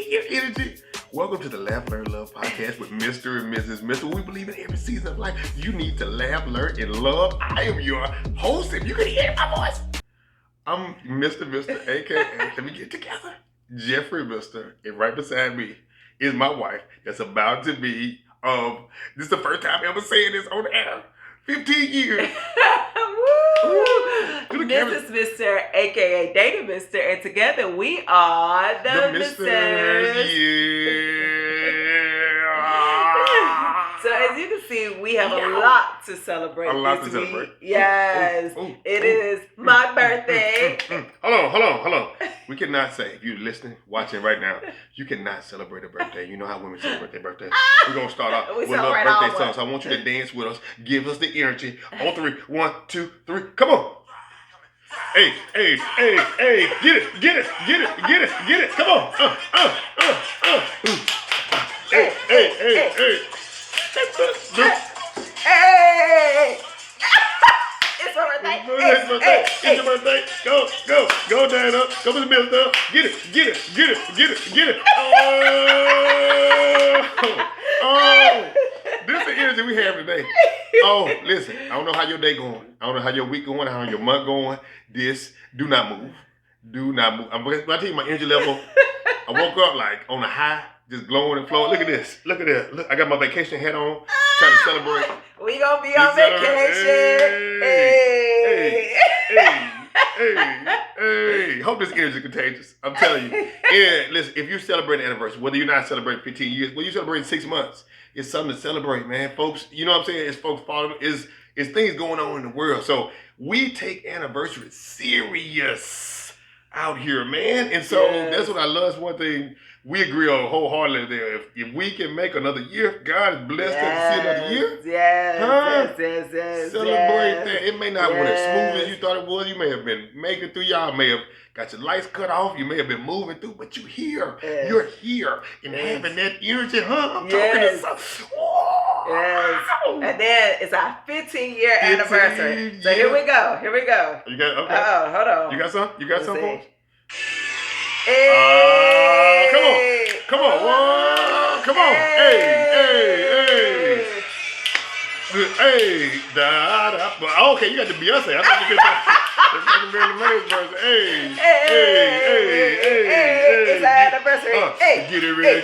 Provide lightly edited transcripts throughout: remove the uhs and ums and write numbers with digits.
your energy. Welcome to the Laugh, Learn, Love podcast with Mr. and Mrs. Mr. We believe in every season of life you need to laugh, learn, and love. I am your host, if you can hear my voice. I'm Mr. aka, let me get together, Jeffrey Mr. And right beside me is my wife that's about to be, this is the first time ever saying this on air. 15 years. Woo! Mrs. Mr. aka Data Mr. And together we are the Misters. Yeah. So as you can see, we have a lot to celebrate. This week. Yes. It is my birthday. Hold on. We cannot say, if you're listening, watching right now, you cannot celebrate a birthday. You know how women celebrate their birthday. We're going to start off with a birthday song. So I want you to dance with us. Give us the energy. On 3. 1, 2, 3. Come on. Hey. Get it. Come on. Hey. Hey. It's my birthday. It's your birthday. Go, Dana. Go to the mister. Get it. Oh, this is the energy we have today. Oh, listen. I don't know how your day going. I don't know how your week going. How your month going. Do not move. When I tell you my energy level, I woke up like on a high, just glowing and flowing. Look at this. Look, I got my vacation hat on. Trying to celebrate. We gonna be on vacation. Hey. Hope this energy is contagious. I'm telling you. And listen, if you celebrate an anniversary, whether you're not celebrating 15 years, whether you celebrate 6 months, it's something to celebrate, man. Folks, you know what I'm saying? It's folks following, it's things going on in the world. So we take anniversaries serious out here, man. And so that's what I love. It's one thing we agree on wholeheartedly there. If we can make another year, God has blessed us to see another year. Yes. Celebrate that. It may not went as smooth as you thought it was. You may have been making through. Y'all may have got your lights cut off. You may have been moving through, but you're here. Yes. You're here and having that energy, I'm talking to some. Yes. And then it's our 15-year anniversary. So here we go. You got okay. Oh, hold on. You got some? Let's some folks? Hey. Come on. Whoa. Come on. Hey. Okay, you got the Beyonce. I thought you get that. That's like the Marilyn Monroe's version. Hey. It's our anniversary. Get it ready.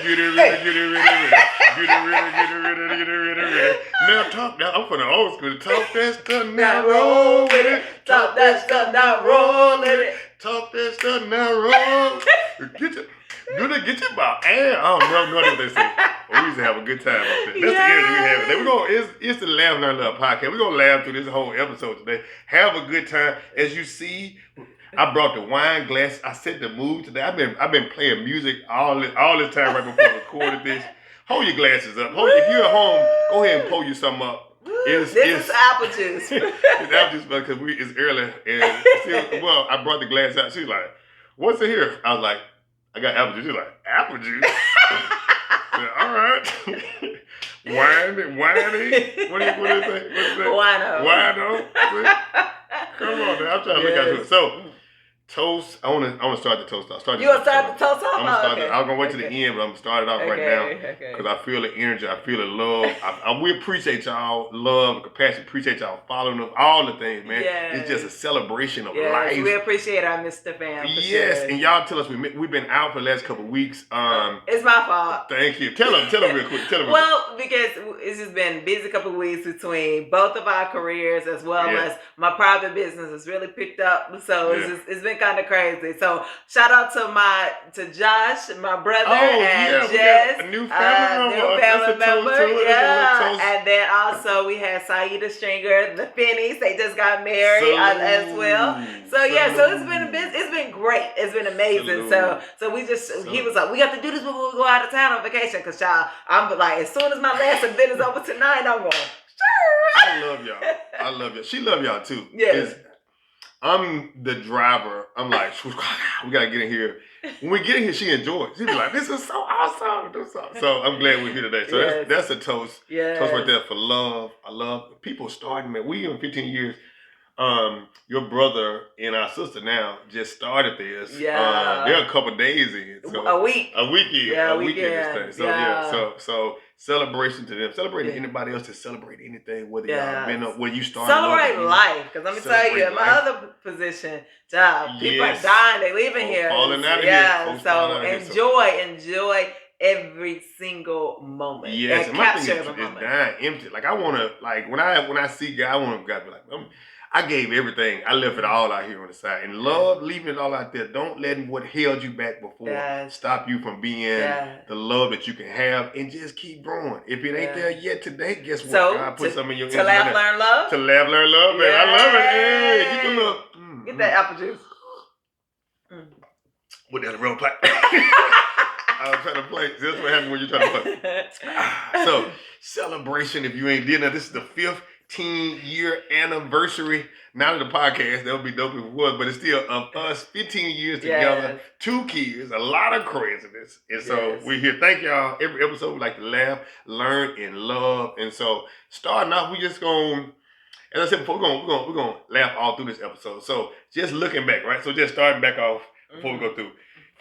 Now talk. Now I'm from the old school. Talk that stuff now, roll with it. Talk that stuff now, roll with it. Talk that stuff now, roll. Get your mouth. I don't know what they say. We used to have a good time up there. That's the energy we have today. It's the Laugh, Learn, Love podcast. We're gonna laugh through this whole episode today. Have a good time. As you see, I brought the wine glass. I set the mood today. I've been playing music all this time right before I recorded this. Hold your glasses up. If you're at home, go ahead and pull you something up. This is apple juice. It's apple juice because it's early. And I brought the glass out. She was like, "What's in here?" I was like, "I got apple juice." She's like, "Apple juice?" Said, all right. Whiny. What do you say? Wino. Come on, man. I'm trying to look at it. So, toast. I want to start the toast off. You want to start the toast off? I'm going to wait to the end, but I'm going to start it off right now. Because I feel the energy. I feel the love. We appreciate y'all love and compassion. Appreciate y'all following us. All the things, man. Yes. It's just a celebration of life. We appreciate our Mr. Fam. Yes. Sure. And y'all tell us we've been out for the last couple of weeks. It's my fault. Thank you. Tell them real quick. Well, because it's just been a busy couple of weeks between both of our careers as well as my private business has really picked up. So it's been kind of crazy. So shout out to Josh, my brother, and Jess, a new family member. And then also we had Saida Stringer, the Finneys. They just got married as well. So it's been great. It's been amazing. So he was like, we got to do this before we go out of town on vacation. Cause y'all, I'm like, as soon as my last event is over tonight, I'm going. Sure. I love y'all. She love y'all too. Yes. I'm the driver. I'm like, we gotta get in here. When we get in here, she enjoys. She be like, this is so awesome. So I'm glad we're here today. So that's a toast. Toast right there for love. I love people starting, man. We in 15 years. Your brother and our sister now just started this. Yeah. They're a couple days in. So a week. A weekend. Yeah, a weekend this thing. So yeah. So celebration to them. Celebrating anybody else to celebrate anything, whether y'all been up, where you started. Celebrate life. Because let me tell you, in my other position, job, people are dying, they leaving here. Falling out of here. So enjoy every single moment. Yes, and my thing capture is every moment. dying empty. Like I wanna, like when I see God, I want God to be like, I gave everything. I left it all out here on the side. And love, leaving it all out there. Don't let what held you back before stop you from being the love that you can have, and just keep growing. If it ain't there yet today, guess what? God put something in your to laugh, learn, love. To laugh, learn, love, man. I love it. Hey, you can look. Get that apple juice. With that real play. I was trying to play. That's what happens when you're trying to play. So, celebration, if you ain't did that, this is the 15-year anniversary. Not of the podcast, that would be dope if it was, but it's still of us 15 years together, 2 kids, a lot of craziness. And so we're here. Thank y'all. Every episode we like to laugh, learn, and love. And so starting off, we just going, as I said before, we're gonna laugh all through this episode. So just looking back, right? So just starting back off before we go through.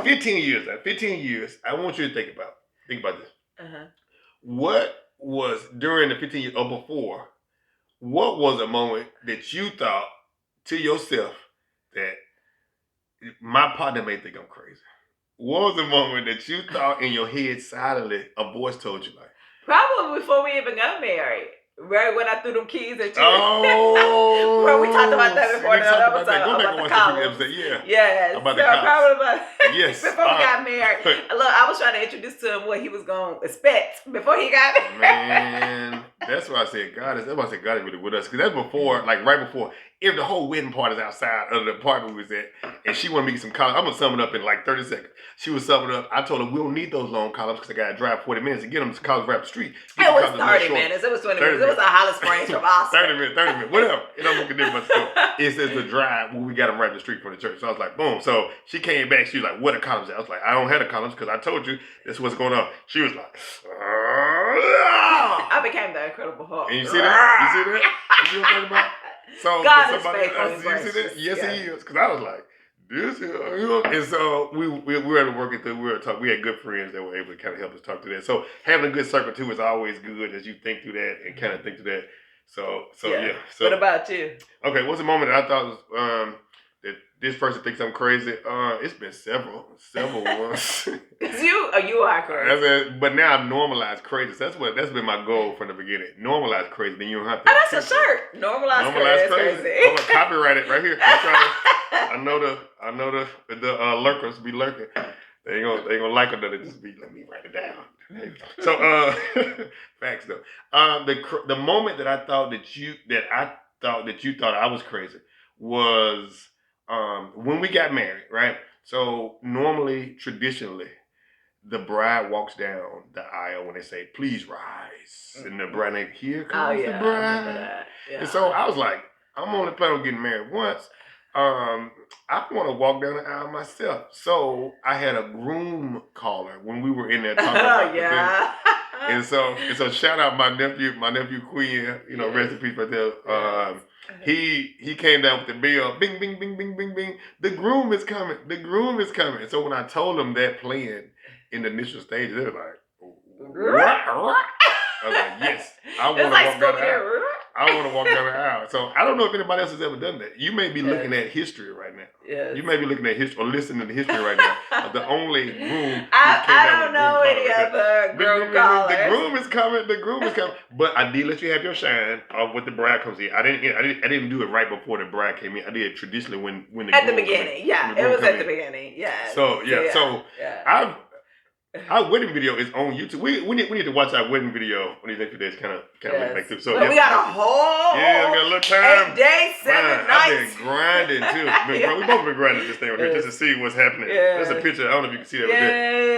15 years, I want you to think about this. What was during the 15 years or before, what was a moment that you thought to yourself that my partner may think I'm crazy? What was a moment that you thought in your head silently a voice told you like? Probably before we even got married. Right when I threw them keys at you. Oh, well, we talked about that before. Go back and watch the episode. Yeah. Yes. About the probably about before we got married. Look, I was trying to introduce to him what he was going to expect before he got married. Man, that's why I said God is really with us, because that's before, like right before. If the whole wedding party is outside of the apartment we was at, and she wanted me to get some columns, I'm gonna sum it up in like 30 seconds. She was summing up. I told her we don't need those long columns because I gotta drive 40 minutes to get them to columns right up the street. It was 30 minutes. It was 20 minutes. It was a Hollis Springs from Austin. 30 minutes, whatever. It don't make a difference. It says the drive when we got them right up the street from the church. So I was like, boom. So she came back. She was like, what are columns at? I was like, I don't have the columns because I told you this is what's going on. She was like, I became the Incredible Hulk. And you see that? You see that? You see what I'm talking about? So God is faithful. You see that? Yes, He is. Because I was like, this is, and so we were able to work it through. We were talking. We had good friends that were able to kind of help us talk through that. So having a good circle too is always good as you think through that and kind of think through that. So yeah. So what about you? Okay, what's the moment that I thought was that this person thinks I'm crazy? It's been several ones. You are crazy. But now I've normalized crazy. So that's been my goal from the beginning. Normalize crazy. Then you don't have to. Oh, that's a shirt. Normalize crazy. I'm gonna copyright it right here. I know the lurkers be lurking. They ain't gonna like it. They just be let me write it down. So facts though. The moment that I thought that you thought I was crazy was when we got married, right? So normally, traditionally, the bride walks down the aisle when they say, please rise. And the bride ain't, here comes the bride. And so I was like, I'm only planning on getting married once. I want to walk down the aisle myself. So I had a groom caller when we were in there talking about the thing. And so shout out my nephew Quinn, rest in peace right there. He came down with the bell, bing, bing, bing, bing, bing, bing. The groom is coming. And so when I told them that playing in the initial stage, they were like, what? I was like, yes, I want to walk down the aisle. I want to walk down the aisle. So I don't know if anybody else has ever done that. You may be looking at history right now. Yes. You may be looking at history or listening to history right now. Of the only groom. I don't know any other groom caller. The groom is coming. But I did let you have your shine when the bride comes in. I didn't do it right before the bride came in. I did it traditionally when the at the beginning. It was at the beginning. Yeah. So our wedding video is on YouTube. We need to watch our wedding video when these next few days kind of make through. So we got a whole we got a little time. 8 days, 7 nights. I've been grinding too. We both been grinding this thing right here just to see what's happening. There's a picture. I don't know if you can see that right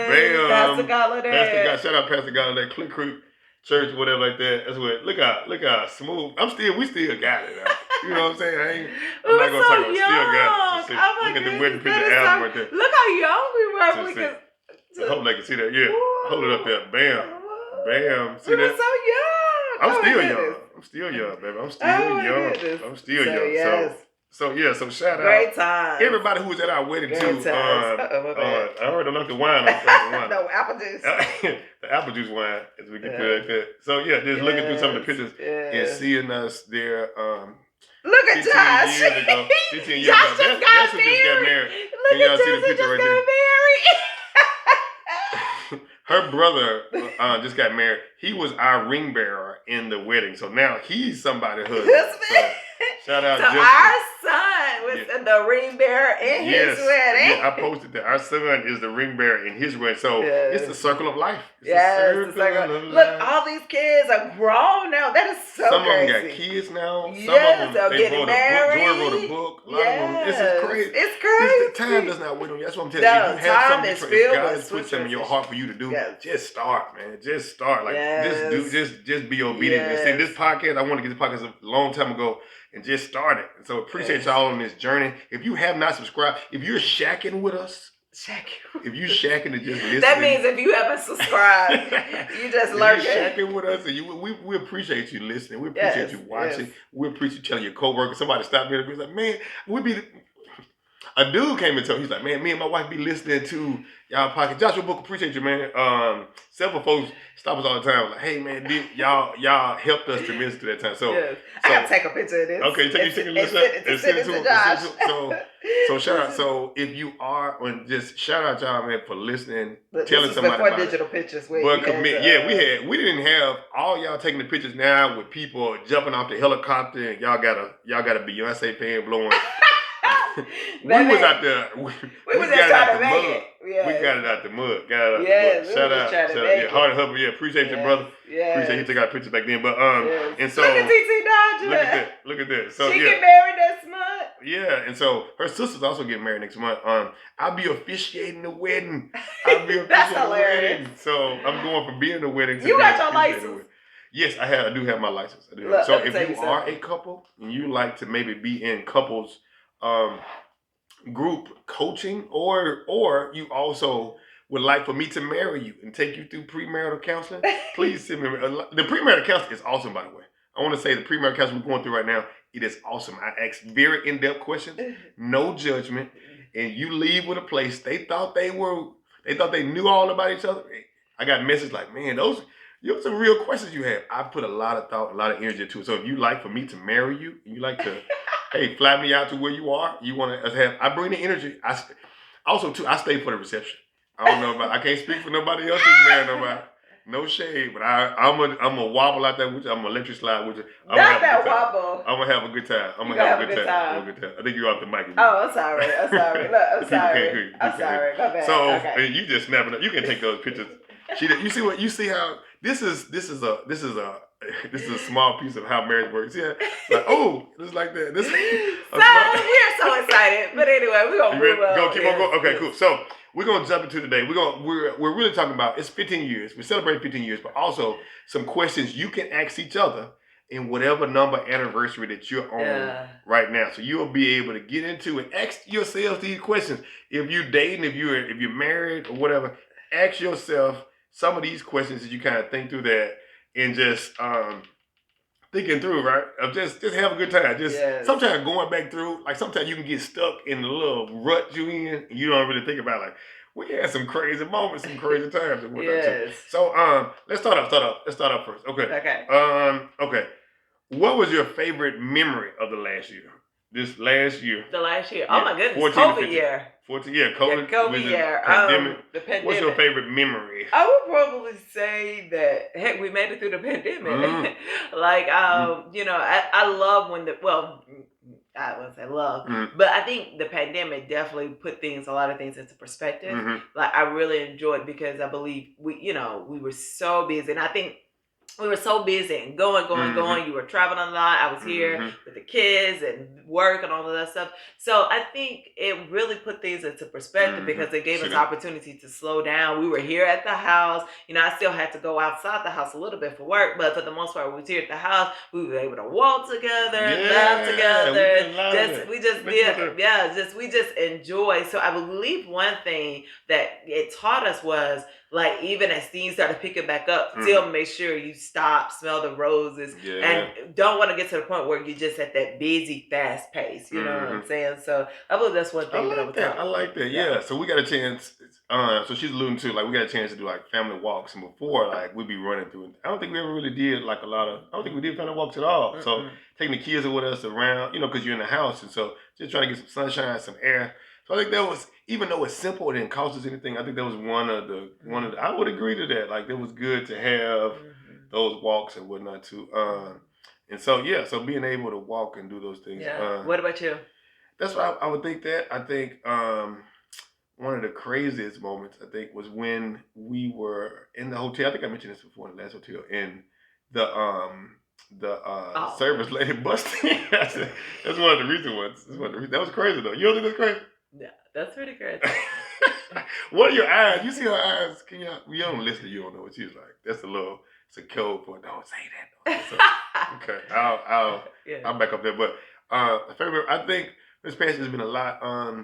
there. Bam. Pastor Galladay. Shout out Pastor Galladay, Click Creek Church, whatever like that. That's what. Look how smooth. We still got it. You know what I'm saying? I'm not gonna talk about still got it. Look at the wedding picture album right there. Look how young we were. I hope they can see that. Yeah. Hold it up there. Bam. See we that? were so young. I'm still young. I'm still young, baby. I'm still young. Goodness. I'm still So, young. yes. So shout out. Great time. Everybody who was at our wedding too. I already looked the wine. No, apple juice. The apple juice wine, as we get to that. So yeah, just looking through some of the pictures and seeing us there. Look at Josh. 15 years Josh ago. just got married. Look at Josh just got married. Her brother just got married. He was our ring bearer in the wedding. So now he's somebody's husband. So, shout out Justin. Our son was the ring bearer in his wedding. Yeah, I posted that. Our son is the ring bearer in his wedding. So it's the circle of life. It's the circle of life. Look, all these kids are grown now. That is so Some crazy. of them got kids now. Some of them they getting married. Joy wrote a book. A lot of them. This is crazy. It's crazy. The time does not wait on you. That's what I'm telling you. If you have something, if God has put something in your heart for you to do, just start, man. Just start. Like just be obedient. And see, this podcast, I want to get this podcast a long time ago and just start it. So appreciate y'all on this journey. If you have not subscribed, if you're shacking with us, if you shacking and just listening, that means if you haven't subscribed, you just lurking. You're shacking with us, and we appreciate you listening. We appreciate you watching. We appreciate you telling your coworkers. Somebody stopped me and was like, "Man, a dude came and told me, he's like, man, me and my wife be listening to y'all podcast. Joshua Book, appreciate you, man. Several folks stop us all the time, like, hey, man, y'all helped us tremendously that time. So, I gotta take a picture of this. Okay, take a listen and send it to Josh. So shout out. So if you are, just shout out y'all, man, for listening, telling somebody before about digital pictures. We didn't have all y'all taking the pictures now with people jumping off the helicopter and y'all got a Beyonce fan blowing. We was out there. We was got it out the mud. Yes. We got it out the mud. Shout out. Hard to help. Yeah, appreciate you, brother. Appreciate he took our pictures back then. But and so look at TT Dodger. Look at that. So she get married next month. Yeah, and so her sister's also getting married next month. I'll be officiating the wedding. That's hilarious. So I'm going from being the wedding to you got your license. Yes, I do have my license. Look, so if you are a couple and you like to maybe be in couples group coaching, or you also would like for me to marry you and take you through premarital counseling, please send me. The premarital counseling is awesome, by the way. I want to say the premarital counseling we're going through right now, it is awesome. I ask very in-depth questions, no judgment, and you leave with a place they thought they knew all about each other. I got a message like, man, those some real questions you have. I put a lot of thought, a lot of energy into it. So if you like for me to marry you, and you like to hey, fly me out to where you are. You want to have? I bring the energy. I stay for the reception. I don't know about. I can't speak for nobody else who's married nobody. No shade, but I'm a wobble out there with you. I'm gonna electric slide with you. Not that wobble. I'm gonna have a good time. I'm gonna have a good time. I think you're off the mic. Oh, I'm sorry. Look, I'm sorry. I'm sorry. Go back. So okay. You just snapping up. You can take those pictures. You see how this is a small piece of how marriage works. Yeah, like just like that. We're so excited. But anyway, we're gonna move on. Keep on going. Okay, cool. So we're gonna jump into today. We're really talking about it's 15 years. We're celebrating 15 years, but also some questions you can ask each other in whatever number anniversary that you're on right now. So you'll be able to get into and ask yourself these questions. If you're dating, if you're married or whatever, ask yourself some of these questions as you kind of think through that and just thinking through, right? Of just have a good time. Sometimes going back through, like sometimes you can get stuck in the little rut you in and you don't really think about like, we had some crazy moments, some crazy times and whatnot. Yes. So let's start off first. Okay. Okay. What was your favorite memory of the last year? This last year. The last year. Oh my goodness. COVID year. 14, COVID year. Pandemic. The pandemic. What's your favorite memory? I would probably say that, heck, we made it through the pandemic. I love when I wouldn't say love, but I think the pandemic definitely put a lot of things into perspective. Like I really enjoyed because I believe we were so busy, and I think we were so busy and going. You were traveling a lot. I was here with the kids and work and all of that stuff. So I think it really put things into perspective because it gave us opportunity to slow down. We were here at the house. I still had to go outside the house a little bit for work, but for the most part, we was here at the house. We were able to walk together, laugh together. We just enjoy. So I believe one thing that it taught us was like even as things start to pick it back up, still make sure you stop, smell the roses, and don't want to get to the point where you're just at that busy, fast pace. You know what I'm saying? So I believe that's one thing I would tell. I like that. Yeah. So we got a chance. So she's alluding to like we got a chance to do like family walks, and before like we'd be running through. I don't think we ever really did like a lot of. I don't think we did family walks at all. So taking the kids with us around, you know, because you're in the house, and so just trying to get some sunshine, some air. So I think that was, even though it's simple, it didn't cost us anything. I think that was one of the. I would agree to that. Like it was good to have those walks and whatnot too. And so yeah, so being able to walk and do those things. Yeah. What about you? That's why I would think that. I think one of the craziest moments I think was when we were in the hotel. I think I mentioned this before in the last hotel, and the service lady busted. That's one of the recent ones. That was crazy though. You don't think that's crazy? Yeah, that's pretty crazy. What are your eyes? You see her eyes? Can you don't listen to you don't know what she's like. That's it's a code for don't say that. So, okay, I'll back up there. But favorite, I think this past has been a lot. I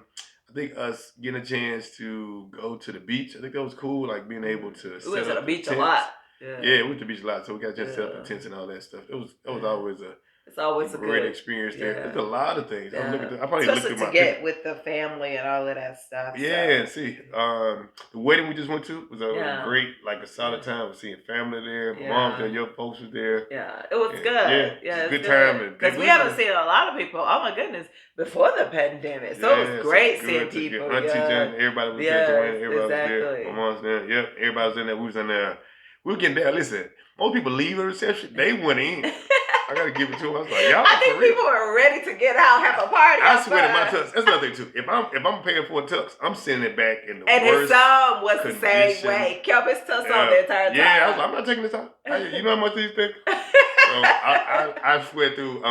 think us getting a chance to go to the beach. I think that was cool. Like being able to set up the beach a lot. Yeah, we went to the beach a lot, so we got a chance to set up the tents and all that stuff. It was always a great experience there. There's a lot of things. Yeah. I probably looked through my get with the family and all of that stuff. Yeah, see, the wedding we just went to was a great, like a solid time. We're seeing family there. My mom there, your folks was there. Yeah, it was good. Yeah, it's a good time. Because we haven't seen a lot of people. Oh my goodness, before the pandemic, so it was great seeing people. Auntie Jen, everybody was there. Joanne, everybody was there. My mom's there. Yep, everybody was in there. We was in there. We were getting there. Listen, most people leave the reception. They went in. I gotta give it to them. I was like, y'all. I think people are ready to get out, have a party. I swear to my tux. That's another thing too. If I'm paying for a tux, I'm sending it back in the worst. And his son was the same way. Kept his tux on the entire time. Yeah, I was like, I'm not taking this out. You know how much these things? So I swear through.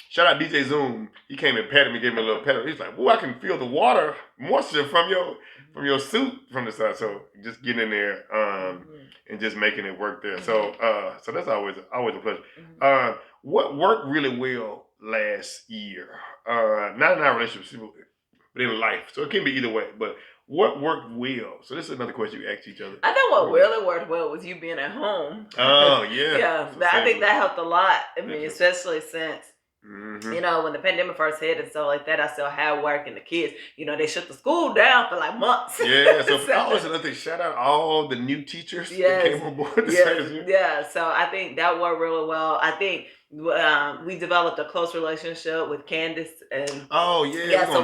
Shout out DJ Zoom. He came and patted me, gave me a little pat. He's like, "Boy, I can feel the water moisture from your suit from the side." So just getting in there and just making it work there. So so that's always a pleasure. What worked really well last year? Not in our relationship, but in life. So it can be either way. But what worked well? So this is another question you ask each other. I think what really worked well was you being at home. Oh yeah. Yeah, so I think that helped a lot. I mean, especially since. You know, when the pandemic first hit and stuff like that, I still had work, and the kids, you know, they shut the school down for like months. Yeah, so always another thing. Shout out all the new teachers that came on board this year. Yeah, so I think that worked really well. I think we developed a close relationship with Candace and so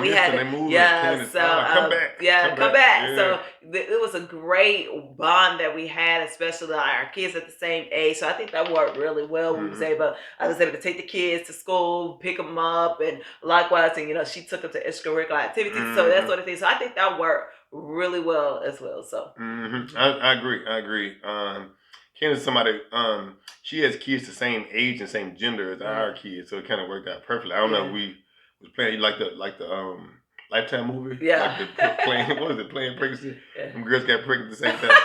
we had come back. Come back. So it was a great bond that we had, especially our kids at the same age. So I think that worked really well. I was able to take the kids to school, pick them up, and likewise, and you know, she took them to extracurricular activities. So that sort of thing. So I think that worked really well as well. So I agree. Candace, somebody, she has kids the same age and same gender as our kids, so it kind of worked out perfectly. I don't know if we was playing like the Lifetime movie, like the playing pregnancy. Them girls got pregnant at the same time.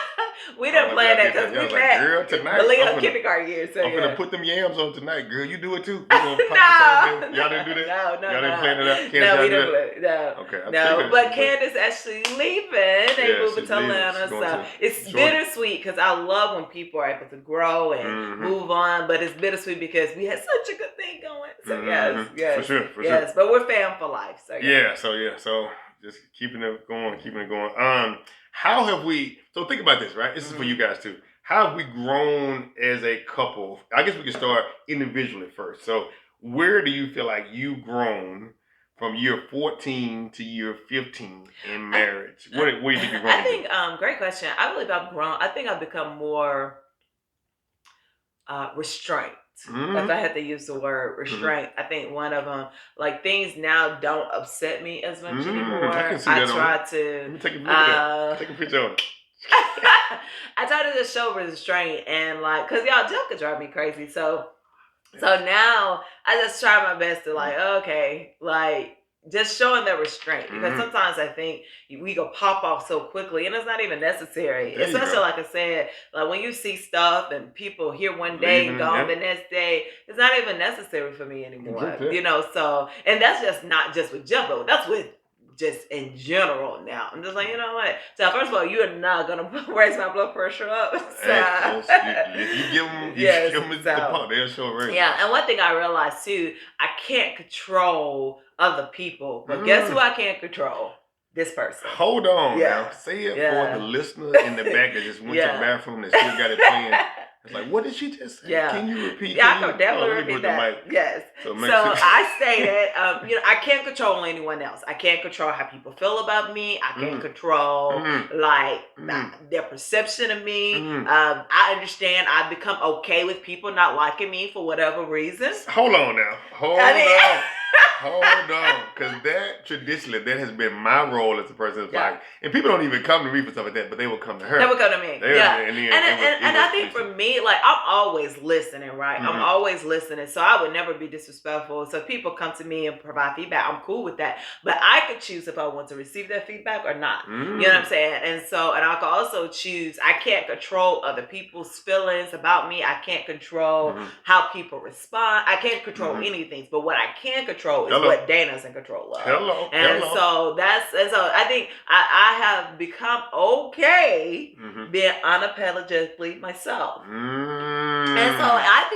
We didn't play that because we met girl, tonight, Malia kindergarten year. So I'm gonna put them yams on tonight, girl. You do it too. Y'all didn't do that. No. Y'all didn't plan it out. No, we didn't play. No. Okay. No, but Candace actually leaving. They moving to Atlanta, so it's bittersweet because I love when people are able to grow and move on. But it's bittersweet because we had such a good thing going. So yes, for sure. But we're fam for life. So so just keeping it going. How have we, so think about this, right? This is for you guys too. How have we grown as a couple? I guess we can start individually first. So where do you feel like you've grown from year 14 to year 15 in marriage? Where do you think you've grown? I think, great question. I believe I've grown. I think I've become more restrained. If I had to use the word restraint, I think one of them, like things now don't upset me as much anymore. I try to. Let me take a picture of Take a picture of it. I try to just show restraint and like, cause y'all joke could drive me crazy. So now I just try my best to like, okay, like just showing that restraint because sometimes I think we go pop off so quickly and it's not even necessary. Especially like I said, like when you see stuff and people here one day and gone the next day, it's not even necessary for me anymore. You know, so and that's just not just with Jumbo, that's with just in general now. I'm just like, you know what? So first of all, you are not gonna raise my blood pressure up. So if you give them, the pump, they'll show right. Yeah, and one thing I realized too, I can't control other people, but guess who I can't control? This person. Hold on now. Say it for the listener in the back that just went to the bathroom that still got it playing. It's like, what did she just say? Can you repeat? Yeah, I can definitely repeat that. Yes. So I stated, I can't control anyone else. I can't control how people feel about me. I can't control their perception of me. I understand. I've become okay with people not liking me for whatever reason. Hold on now. Hold on. Hold on, because traditionally, that has been my role as a person. Like, and people don't even come to me for stuff like that, but they will come to her. They will come to me. And I think for me, like, I'm always listening, right? I'm always listening, so I would never be disrespectful. So if people come to me and provide feedback, I'm cool with that. But I could choose if I want to receive that feedback or not. You know what I'm saying? And I can also choose. I can't control other people's feelings about me. I can't control how people respond. I can't control anything. But what I can control is what Dana's in control of. So I think I have become okay being unapologetically myself. And so I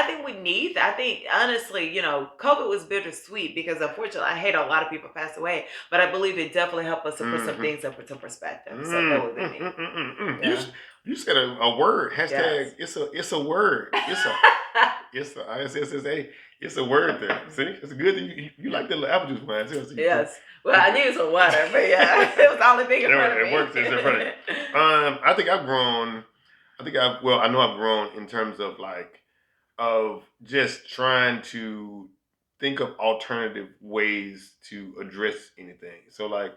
think we need that. I think honestly, COVID was bittersweet because unfortunately I hate a lot of people passed away, but I believe it definitely helped us to put some things into perspective. So that would be me. You said a word. Hashtag it's a word. It's a word there. See, it's good that you like the little apple juice wine too. Yes. Well, I knew some water, but yeah, it was the only thing in front of me. It works. It's in front of you. I think I've grown. I know I've grown in terms of of just trying to think of alternative ways to address anything. So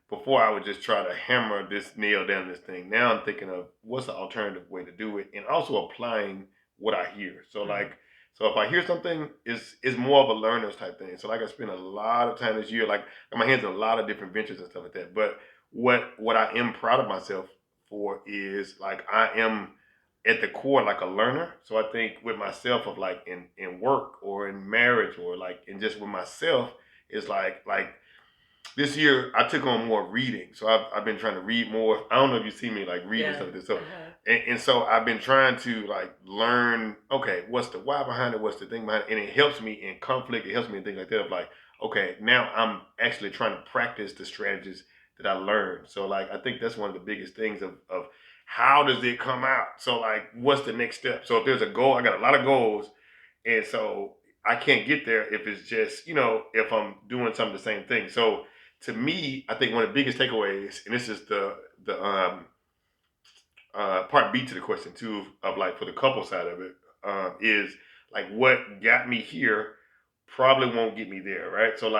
before I would just try to hammer this nail down this thing. Now I'm thinking of what's the alternative way to do it, and also applying what I hear. So so if I hear something, it's more of a learner's type thing. So I spent a lot of time this year, got my hands in a lot of different ventures and stuff like that. But what I am proud of myself for is I am at the core a learner. So I think with myself of in work or in marriage or in just with myself is like this year I took on more reading. So I've been trying to read more. I don't know if you see me reading and stuff like this. So and so I've been trying to learn, okay, what's the why behind it, what's the thing behind it, and it helps me in conflict, it helps me in things like that of okay, now I'm actually trying to practice the strategies that I learned. So I think that's one of the biggest things of how does it come out? So what's the next step? So if there's a goal, I got a lot of goals, and so I can't get there if it's just, if I'm doing some of the same thing. So to me, I think one of the biggest takeaways, and this is the part B to the question too, of for the couple side of it, is what got me here probably won't get me there, right? So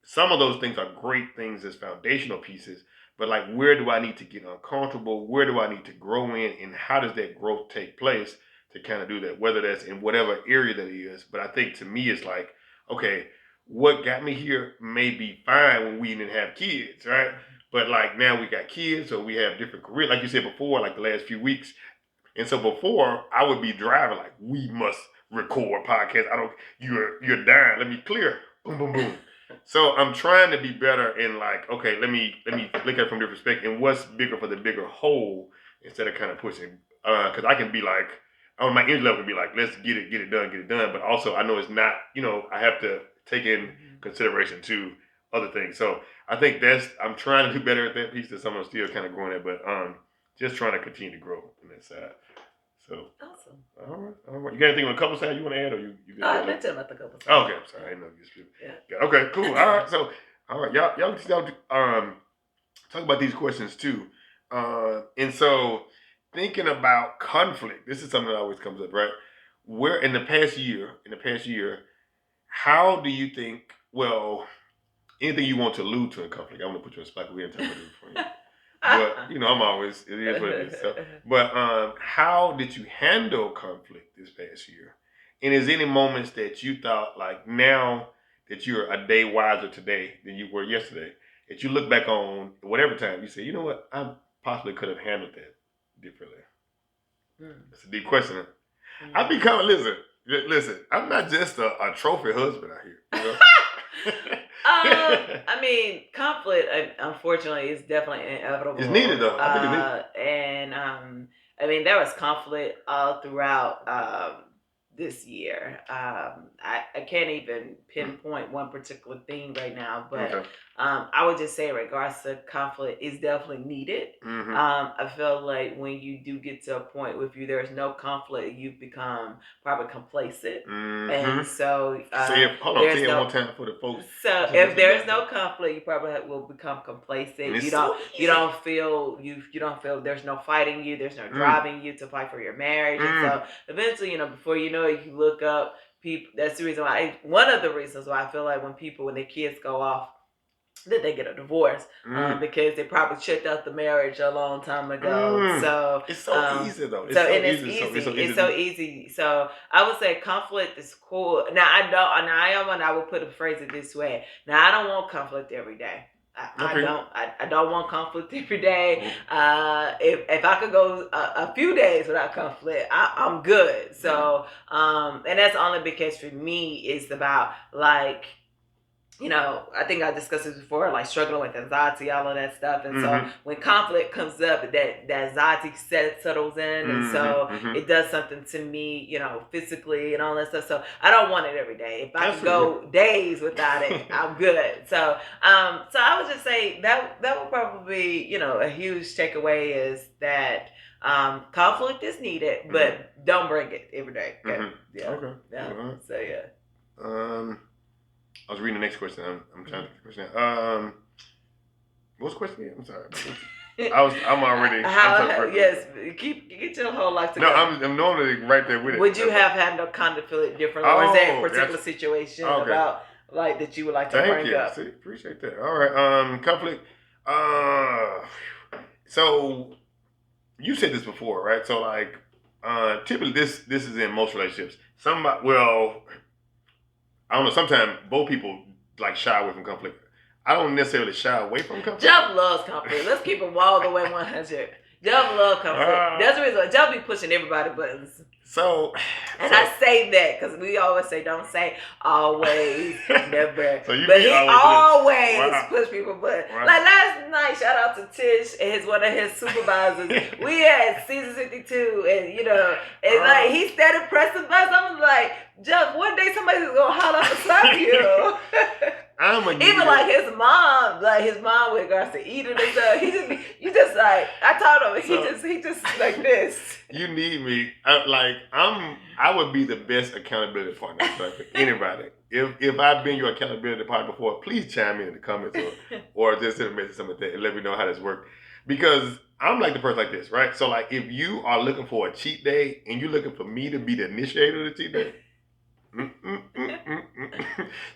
some of those things are great things as foundational pieces, but where do I need to get uncomfortable? Where do I need to grow in, and how does that growth take place to kind of do that? Whether that's in whatever area that it is, but I think to me it's okay, what got me here may be fine when we didn't have kids, right? But now we got kids, so we have different careers. Like you said before, the last few weeks. And so before I would be driving we must record podcast. You're dying. Let me clear. Boom, boom, boom. So I'm trying to be better in okay, let me look at it from different perspective and what's bigger for the bigger whole instead of kind of pushing. Because I can be on my energy level can be let's get it done. But also I know it's not, I have to take in consideration to other things. So I think I'm trying to do better at that piece. That I'm still kind of growing at, but just trying to continue to grow on that side. So awesome. All right. You got anything on the couple side you want to add, or you I mentioned about the couple side. Oh, okay, I'm sorry. I didn't know you speak. Yeah. Okay, cool. All right. So y'all talk about these questions too. And so thinking about conflict, this is something that always comes up, right? Where in the past year, how do you think, anything you want to allude to in conflict? I want to put you on spot. We haven't talked about it before. But, I'm always, it is what it is. So, but how did you handle conflict this past year? And is any moments that you thought, now that you're a day wiser today than you were yesterday, that you look back on whatever time, you say, you know what, I possibly could have handled that differently? That's a deep question. I become, listen, I'm not just a trophy husband out here. I mean, conflict, unfortunately, is definitely inevitable. It's needed, though. I think it's needed. And I mean, there was conflict all throughout this year. I can't even pinpoint one particular thing right now, but Okay. I would just say, in regards to conflict, is definitely needed. Mm-hmm. I feel like when you do get to a point with you, there's no conflict, you've become probably complacent. Mm-hmm. And so, say it one time for the folks. So if there's no conflict, you probably will become complacent. You don't feel there's no fighting you, there's no driving you to fight for your marriage. And so eventually, before you know it, you look up people. That's the reason why. One of the reasons why I feel like when their kids go off, that they get a divorce because they probably checked out the marriage a long time ago. So it's so easy though. It's so easy. So I would say conflict is cool. Now I would put a phrase it this way. Now I don't want conflict every day. I don't want conflict every day. If I could go a few days without conflict, I'm good. So and that's only because for me it's about like, I think I discussed this before, like struggling with anxiety, all of that stuff. And so when conflict comes up, that anxiety settles in. And so it does something to me, physically and all that stuff. So I don't want it every day. If I could go days without it, I'm good. So I would just say that would probably be, a huge takeaway is that conflict is needed, but don't bring it every day. Okay. Yeah. Okay. Yeah. So yeah. I was reading the next question. I'm trying to think of the question. What's the question again? I'm sorry. I'm already. Yes, get your whole life together. No, I'm normally right there with it. Would you have handled conflict differently, or is there a particular situation about like that you would like to bring up? See, appreciate that. All right. Conflict. So you said this before, right? So like, typically this is in most relationships. I don't know, sometimes both people like shy away from conflict. I don't necessarily shy away from conflict. Jeff loves conflict. Let's keep it all the way 100. Jeff loves conflict. That's the reason Jeff be pushing everybody's buttons. I say that because we always say, don't say always, never. But he always push people buttons. Wow. Like last night, shout out to Tish and one of his supervisors. We had season 52, and like he started pressing buttons. I was like, Jeff, one day somebody's gonna holler beside you. Even like his mom with regards to eating and stuff. You just like I told him he just like this. You need me. I would be the best accountability partner for anybody. If I've been your accountability partner before, please chime in the comments or just send a message something like that and let me know how this works. Because I'm like the person like this, right? So like if you are looking for a cheat day and you're looking for me to be the initiator of the cheat day.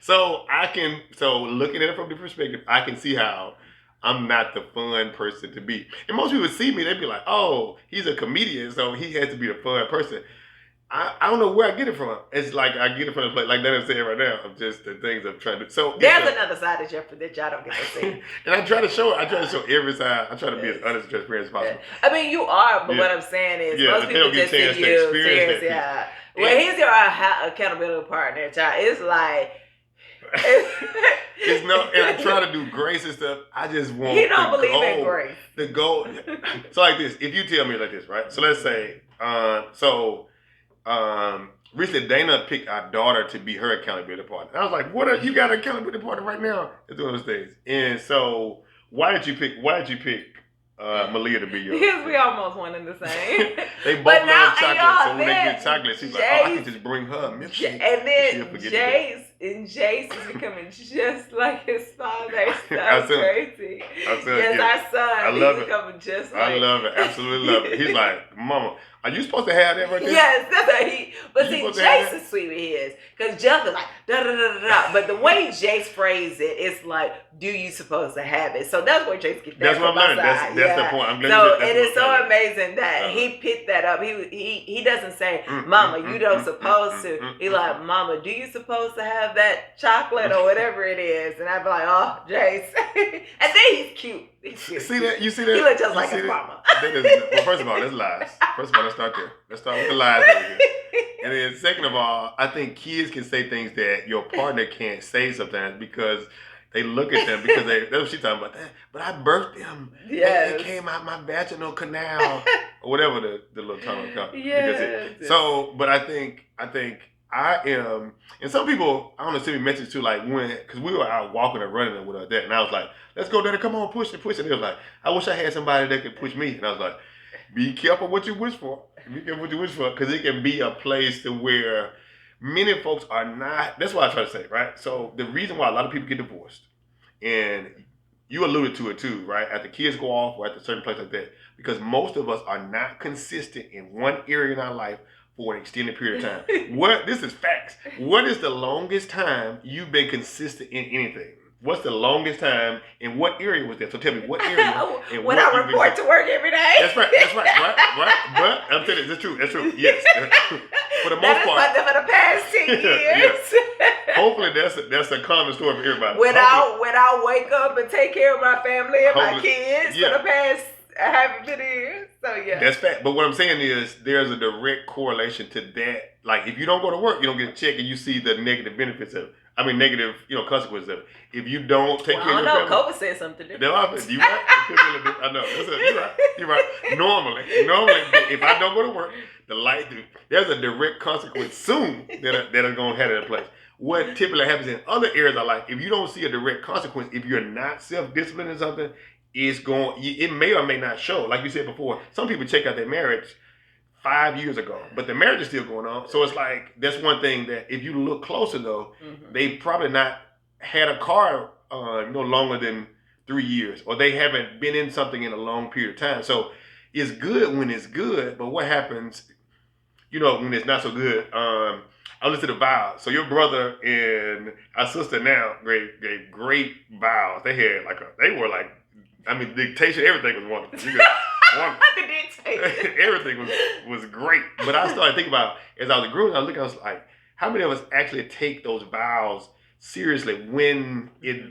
So looking at it from the perspective, I can see how I'm not the fun person to be. And most people see me, they'd be like, oh, he's a comedian, so he has to be the fun person. I don't know where I get it from. It's like I get it from the place, like Dana said right now, of just the things I'm trying to. So there's another side of Jeffrey that y'all don't get to see. And I try to show every side. I try to be as honest and transparent as possible. I mean, you are, but what I'm saying is most people just see you serious. Yeah. Well, he's your accountability partner, child. It's like and I try to do grace and stuff. I just want. He don't believe in grace. The goal. So like this, if you tell me like this, right? So let's say, recently Dana picked our daughter to be her accountability partner. I was like, you got an accountability partner right now? It's one of those things. And so why did you pick Malia to be yours? Because we almost one in the same. They both love chocolate, so when they get chocolate, she's like, I can just bring her a milkshake. And then Jace is becoming just like his father. It's so crazy. Our son. I love it. Becoming just like. I love it. Absolutely love it. He's like, Mama, are you supposed to have that right there? Yes, that's how But see, Jace is sweet with his. Because Jeff is like, da da da da da. But the way Jace phrased it, it's like, do you supposed to have it? So that's where Jace gets that. That's what I'm learning. That's the point. I'm so it is so amazing that he picked that up. He doesn't say, Mama, you don't supposed to. He like, Mama, do you supposed to have that chocolate or whatever it is? And I'd be like, oh, Jace. And then he's cute. See that? You see that? He looks just like his mama. Well, first of all, that's lies. First of all, let's start there. Let's start with the lies over here. And then second of all, I think kids can say things that your partner can't say sometimes because they look at them because that's what she's talking about. But I birthed them. Yes. It came out my vaginal canal or whatever the little term called. Yes. So, but I think I am, and some people, I don't know, send me messages too, like because we were out walking and running with our dad, and I was like, let's go, Daddy, come on, push it. And they was like, I wish I had somebody that could push me. And I was like, be careful what you wish for. Be careful what you wish for, because it can be a place to where many folks are not, that's what I try to say, right? So the reason why a lot of people get divorced, and you alluded to it too, right? After kids go off or at a certain place like that, because most of us are not consistent in one area in our life for an extended period of time. This is facts. What is the longest time you've been consistent in anything? What's the longest time and what area was that? So tell me what area. And when I report to work every day. That's right. Right. But I'm telling you, that's true. Yes. For the most part. For the past 10 years. Yes. Hopefully that's a common story for everybody. When I wake up and take care of my family and my kids for the past haven't been here. So yeah. That's fact. But what I'm saying is there's a direct correlation to that. Like if you don't go to work, you don't get a check and you see the negative benefits of it. I mean negative, consequences of it. If you don't take care of your family. COVID said something different. You right. I know. You're right. Normally, if I don't go to work, there's a direct consequence soon that are going to have it in place. What typically happens in other areas of life, if you don't see a direct consequence, if you're not self-disciplined in something, it may or may not show. Like you said before, some people check out their marriage 5 years ago, but the marriage is still going on. So it's like, that's one thing that if you look closer though, they probably not had a car no longer than 3 years, or they haven't been in something in a long period of time. So it's good when it's good, but what happens, when it's not so good? I listened to vows. So your brother and our sister now gave great vows. They had dictation, everything was wonderful. Everything was great. But I started thinking about, as I was growing, I was like, how many of us actually take those vows seriously when you ain't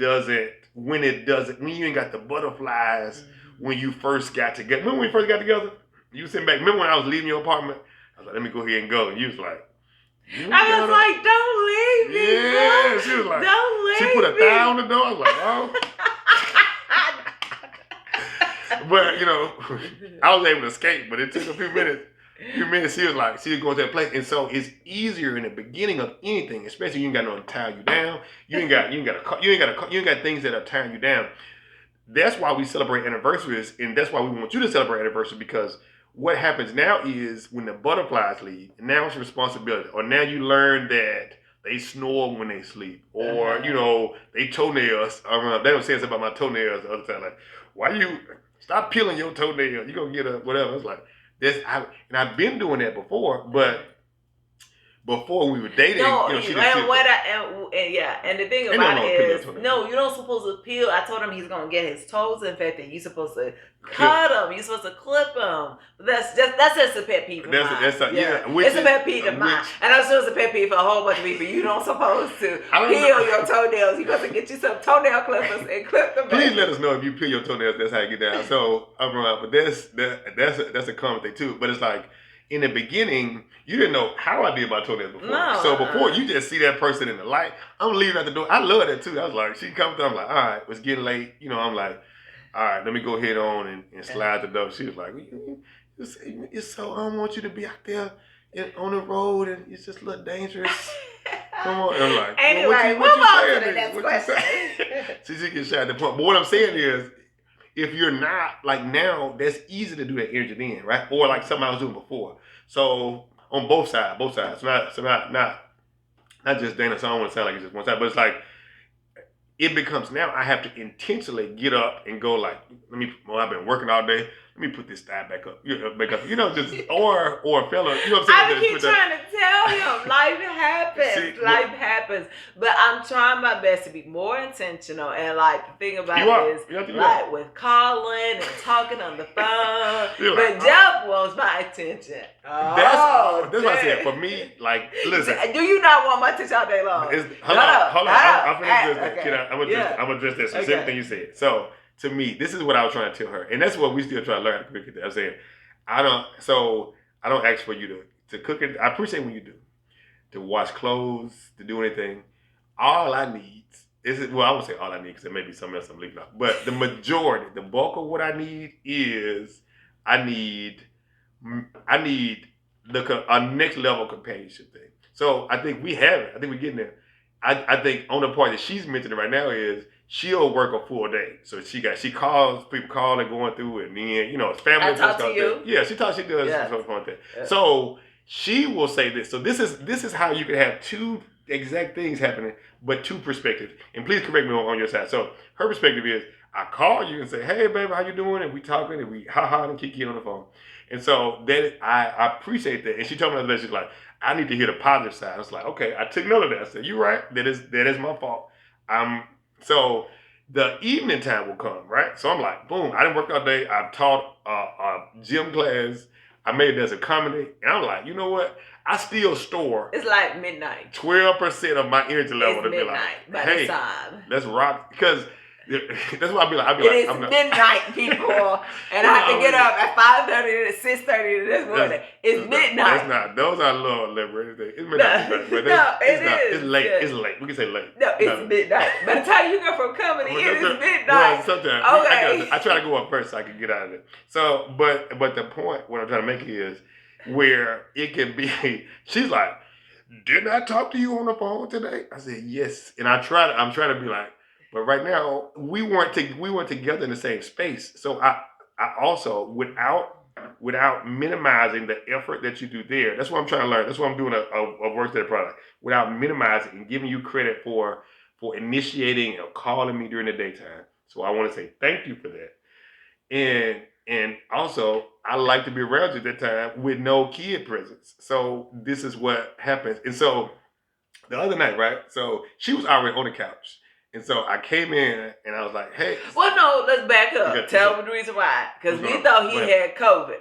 got the butterflies when you first got together. Remember when we first got together? You sitting back. Remember when I was leaving your apartment? I was like, let me go ahead and go. And you was like, I was like, don't leave me. Yeah, she was like, don't leave me. She put a thigh on the door. I was like, oh. But, I was able to escape, but it took a few minutes. She was going to that place. And so it's easier in the beginning of anything, especially you ain't got no one to tie you down. You ain't got things that are tying you down. That's why we celebrate anniversaries, and that's why we want you to celebrate anniversary, because what happens now is when the butterflies leave, now it's responsibility. Or now you learn that they snore when they sleep. Or, they toenails. They were saying something about my toenails the other time. Like, why you stop peeling your toenail? You're going to get a whatever. It's like, and I've been doing that before, but before we were dating, she didn't. And the thing about it is, you're not supposed to peel. I told him he's gonna get his toes infected. You're supposed to cut them. You're supposed to clip them. That's just a pet peeve of mine. It's a pet peeve of mine, and I'm sure it's a pet peeve for a whole bunch of people. You're not supposed to peel your toenails. You're supposed to get you some toenail clippers and clip them. Please let us know if you peel your toenails. That's how you get down. So I'm wrong, but that's a common thing too. But it's like, in the beginning, you didn't know how I did my toenails before. No, so before you just see that person in the light, I'm leaving at the door. I love that too. I was like, she comes through, I'm like, all right, it's getting late. I'm like, all right, let me go ahead on and slide the door. She was like, it's so, I don't want you to be out there on the road and it's just a little dangerous. Come on. And I'm like, anyway, what you on to the next question. She gets shot at the point. But what I'm saying is, if you're not, like now, that's easy to do that energy then, right? Or like something I was doing before. So on both sides. Not just Dana, so I don't want to sound like it's just one side, but it's like, it becomes now I have to intentionally get up and go like, I've been working all day. Let me put this thigh back up. Or a fella, what I'm saying? I keep trying to tell him, life happens. Life happens. But I'm trying my best to be more intentional. And like, the thing about it is, like with calling and talking on the phone. But Jeff wants my attention. That's what I said. For me, like, listen. Do you not want my attention all day long? Hold on. I'm going to address that specific thing you said. So, to me, this is what I was trying to tell her. And that's what we still try to learn how to communicate. I'm saying, I don't ask for you to cook it. I appreciate when you do. To wash clothes, to do anything. All I need well, I would say all I need because there may be something else I'm leaving out. But the majority, the bulk of what I need is I need a next level companionship thing. So I think we have it. I think we're getting there. I think on the part that she's mentioning right now is she'll work a full day. So she calls, people call and going through it. Me and, it's family. I talk to you. Yeah, she does something like that. Yeah. So she will say this. So this is how you can have two exact things happening, but two perspectives. And please correct me on your side. So her perspective is, I call you and say, hey, baby, how you doing? And we talking and we ha-ha and kiki on the phone. And so that I appreciate that. And she told me that she's like, I need to hear the positive side. I was like, okay, I took note of that. I said, you're right. That is my fault. So the evening time will come, right? So I'm like, boom, I didn't work all day. I've taught a gym class. I made it as a comedy. And I'm like, you know what? I still store. It's like midnight. 12% of my energy level to be like, hey, let's rock. Because that's why it is midnight, people, and I have to get up at 5:30 to 6:30 this morning. It's midnight. That's not. Those are low level. It's midnight. It's late. It's late. We can say late. No, it's midnight. By the time you go from comedy, it is midnight. Well, sometimes I try to go up first so I can get out of it. So, but the point what I'm trying to make is where it can be. She's like, didn't I talk to you on the phone today? I said yes, and I'm trying to be like. But right now, we weren't together in the same space. So I also, without minimizing the effort that you do there, that's what I'm trying to learn. That's what I'm doing a work study product. Without minimizing and giving you credit for initiating or calling me during the daytime. So I want to say thank you for that. And also, I like to be around you at that time with no kid presence. So this is what happens. And so the other night, right? So she was already on the couch. And so I came in and I was like, hey. Well, no, let's back up. Tell me the reason why. Because we thought he had COVID.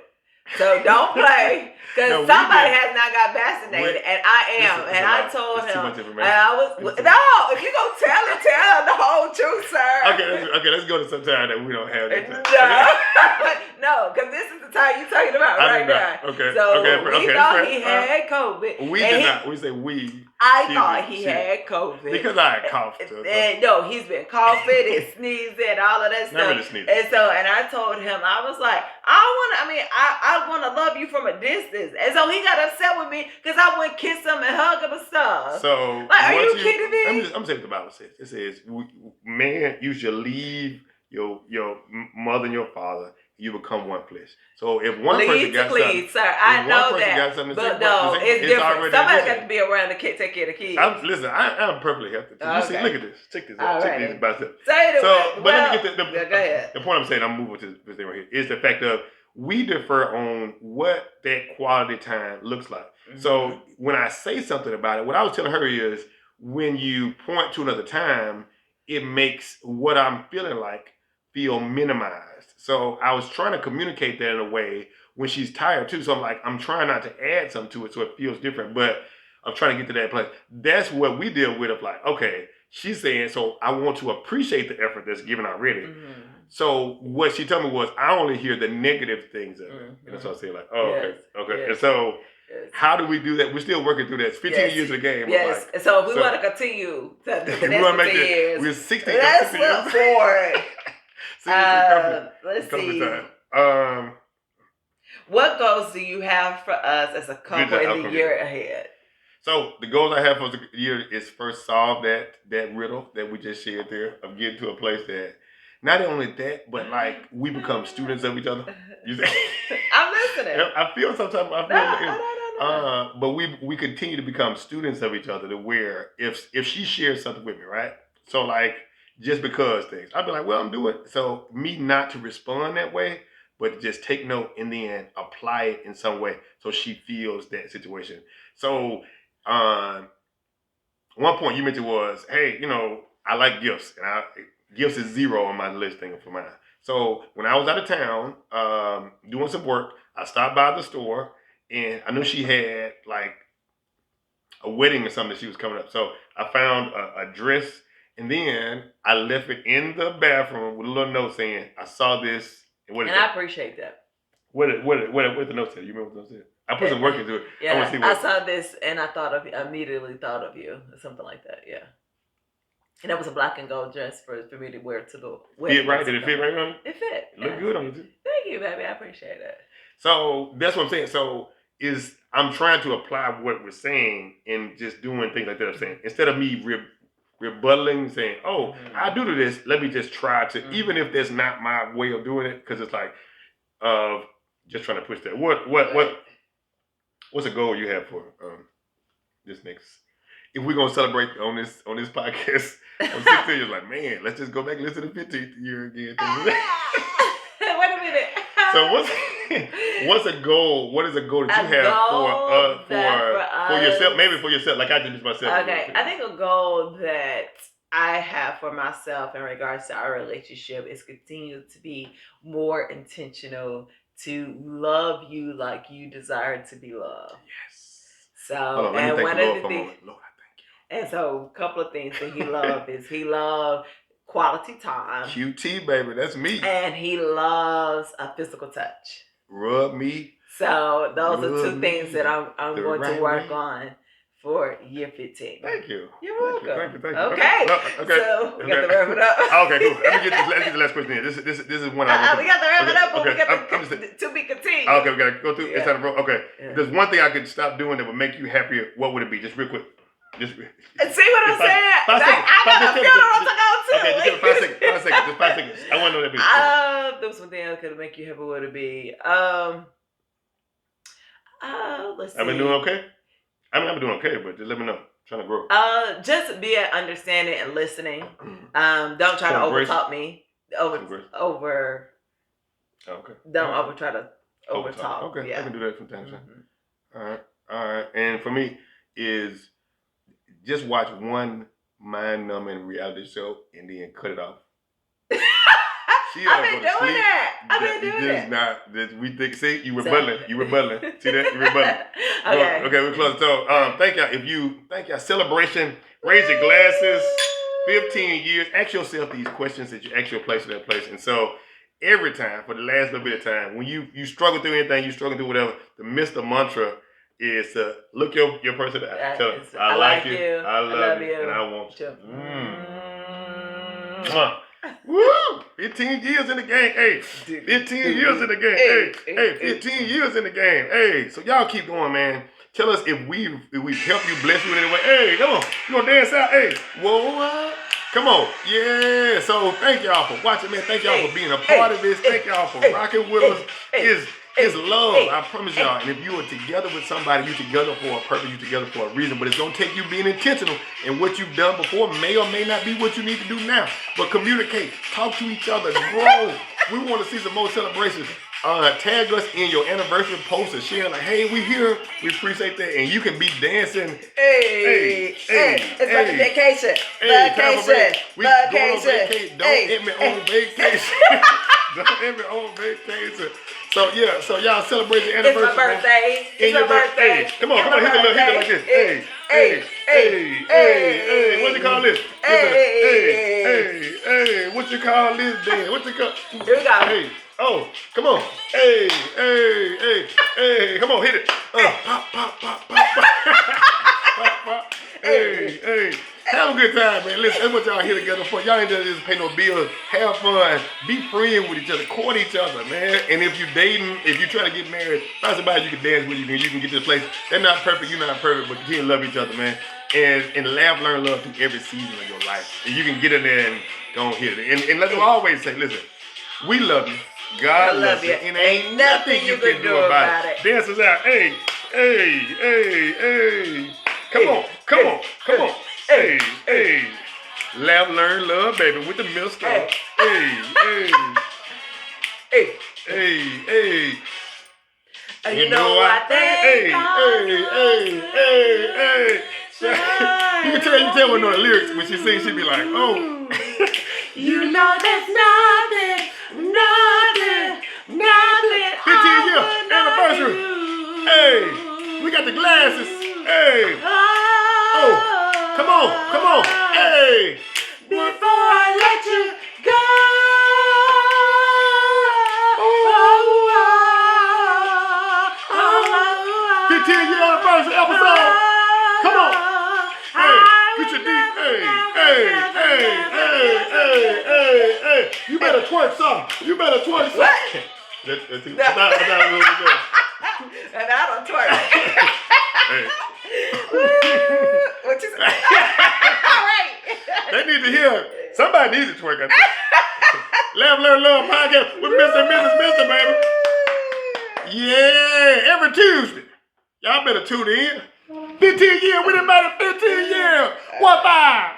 So don't play. Because somebody has not got vaccinated. And I am. And I told him. And I was. No, if you're going to tell the whole truth, sir. Okay, let's go to some time that we don't have that. No, because this is the time you're talking about right now. Okay. So we thought he had COVID. We did not. We say we. I thought he had COVID. Because I had coughed. And no, he's been coughing and sneezing, all of that stuff. Not really sneezing. And I told him, I was like, I want to love you from a distance. And so he got upset with me because I wouldn't kiss him and hug him and stuff. So, like, are you kidding me? I'm saying what the Bible says. It says, man, you should leave your mother and your father. You become one flesh. So if one person got something, sir, I know that. But no, it's different. Somebody got to be around to take care of the kids. I'm perfectly healthy. You see, look at this. Check this out. Check these biceps. Say it. So, but let me get go ahead. The point I'm saying, I'm moving to this thing right here, is the fact of we defer on what that quality time looks like. Mm-hmm. So when I say something about it, what I was telling her is when you point to another time, it makes what I'm feeling like feel minimized. So I was trying to communicate that in a way when she's tired too. So I'm trying not to add something to it so it feels different, but I'm trying to get to that place. That's what we deal with of like, okay, she's saying, so I want to appreciate the effort that's given already. Mm-hmm. So what she told me was, I only hear the negative things of it. Mm-hmm. And so I say like, oh, yes. Okay. Yes. And so how do we do that? We're still working through that. It's 15 years of the game. Yes. Like, so if we want to continue the next 15 years, we're 60. Let's look for it. Let's see. What goals do you have for us as a couple in the year ahead? So the goals I have for the year is first solve that riddle that we just shared there of getting to a place that not only that, but like we become students of each other. You see? I'm listening. I feel sometimes. No. But we continue to become students of each other to where if she shares something with me, right? So like. Just because things. I'd be like, well, I'm doing it. So me not to respond that way, but to just take note and then apply it in some way so she feels that situation. So one point you mentioned was, hey, I like gifts. And gifts is 0 on my listing for mine. So when I was out of town doing some work, I stopped by the store and I knew she had like a wedding or something that she was coming up. So I found a dress. And then I left it in the bathroom with a little note saying, I saw this. And I appreciate that. What the note said? You remember what the note said? I put some work into it. Yeah, I want to see what I saw this and I immediately thought of you, or something like that. Yeah. And that was a black and gold dress for me to wear to the wedding. Fit right? Did it fit right on you? It fit. Look good on you too. Thank you, baby. I appreciate it. So that's what I'm saying. So I'm trying to apply what we're saying and just doing things like that. I'm saying instead of me rebuttaling, saying, "Oh, I do this. Let me just try to," even if that's not my way of doing it, because it's like just trying to push that. What's a goal you have for this next? If we're gonna celebrate on this podcast on 16 years, like, man, let's just go back and listen to the 15th year again. Wait a minute. So what's a goal? What is a goal that you have for yourself? Maybe for yourself, like I did this myself. Okay, I think a goal that I have for myself in regards to our relationship is continue to be more intentional to love you like you desire to be loved. Yes. So, and one of the things, Lord, I thank you. And so, a couple of things that he loved is he loved quality time. QT, baby, that's me. And he loves a physical touch. Rub me. So those are two things that I'm going to work on for year 15. Thank you. You're welcome. Thank you. Okay. So we got to wrap it up. Okay, cool. Let's get the last question in. This is one I we got to wrap it up, but okay. we got to be continued. Okay, we got to go through. It's time to roll. Okay. Yeah. There's one thing I could stop doing that would make you happier. What would it be? Just real quick. See what I'm saying? I got a funeral to go to. Okay, just 5 seconds. Just 5 seconds. I want to know that. There was one thing that could make you happy. What would it be? Let's see. I've been doing okay. I mean, I've been doing okay, but just let me know. I'm trying to grow. Just be understanding and listening. Don't try to overtalk me. Okay. Don't try to overtalk. Okay, yeah. I can do that from time to time. All right. And for me is just watch one mind-numbing reality show and then cut it off. I've been doing that. We think. See, you rebelling. See that? You rebelling. Okay, we're close. So, thank y'all. Celebration. Raise your glasses. 15 years. Ask yourself these questions that you ask your place to that place. And so, every time, for the last little bit of time, when you struggle through anything, you struggle through whatever, the Mr. Mantra is to look your person in the eye. Tell them, I like you, I love you, and I want you. Come on. Woo! 15 years in the game. Hey, 15 years in the game. Hey, 15 years in the game. Hey, so y'all keep going, man. Tell us if we help you, bless you in any way. Hey, come on. You gonna dance out? Hey, whoa. Come on. Yeah. So thank y'all for watching, man. Thank y'all for being a part of this. Thank y'all for rocking with us. It's love, I promise y'all. And if you are together with somebody, you're together for a purpose, you're together for a reason. But it's going to take you being intentional. And what you've done before may or may not be what you need to do now. But communicate, talk to each other, grow. We want to see some more celebrations. Tag us in your anniversary post and share like, hey, we here. We appreciate that. And you can be dancing. Hey. It's like a vacation. Vacation. We going on vacation. Don't end me on vacation. Don't end me on vacation. So y'all celebrate the anniversary. It's my birthday. It's my birthday. Hey, come on, hit it like this. Hey. What you call this? Hey. What you call this, Dan? What you call? Here we go. Hey. Oh, come on. Hey. Come on, hit it. Pop. Hey. Have a good time, man. Listen, that's what y'all here together for. Y'all ain't just pay no bills. Have fun. Be friends with each other. Court each other, man. And if you're dating, if you're trying to get married, find somebody you can dance with. You can get to the place. They're not perfect. You're not perfect, but continue to love each other, man. And laugh, learn, love through every season of your life. And you can get in there and go and hit it. And let's always say, listen, we love you. God loves you. And ain't nothing you can do about it. Dancers out. Hey. Come on. Hey. Laugh, learn, love, baby, with the mister. Hey. And you know I think You can tell when the lyrics when she sings, she be like, oh. You know there's nothing. 15 year anniversary. Hey, we got the glasses. Hey. Oh. Come on. Hey. Before I let you go. 15-year anniversary episode. Come on. Hey, get your deep. Hey. You better twerk something. You better twerk something. What? That's it. And I don't twerk. Hey. What you say? All right. They need to hear. Somebody needs to twerk, I think. Laugh, Learn, Love podcast with Mr. and Mrs. Mister, baby. Yeah, every Tuesday. Y'all better tune in. 15 years, we done made it 15 years. 1-5.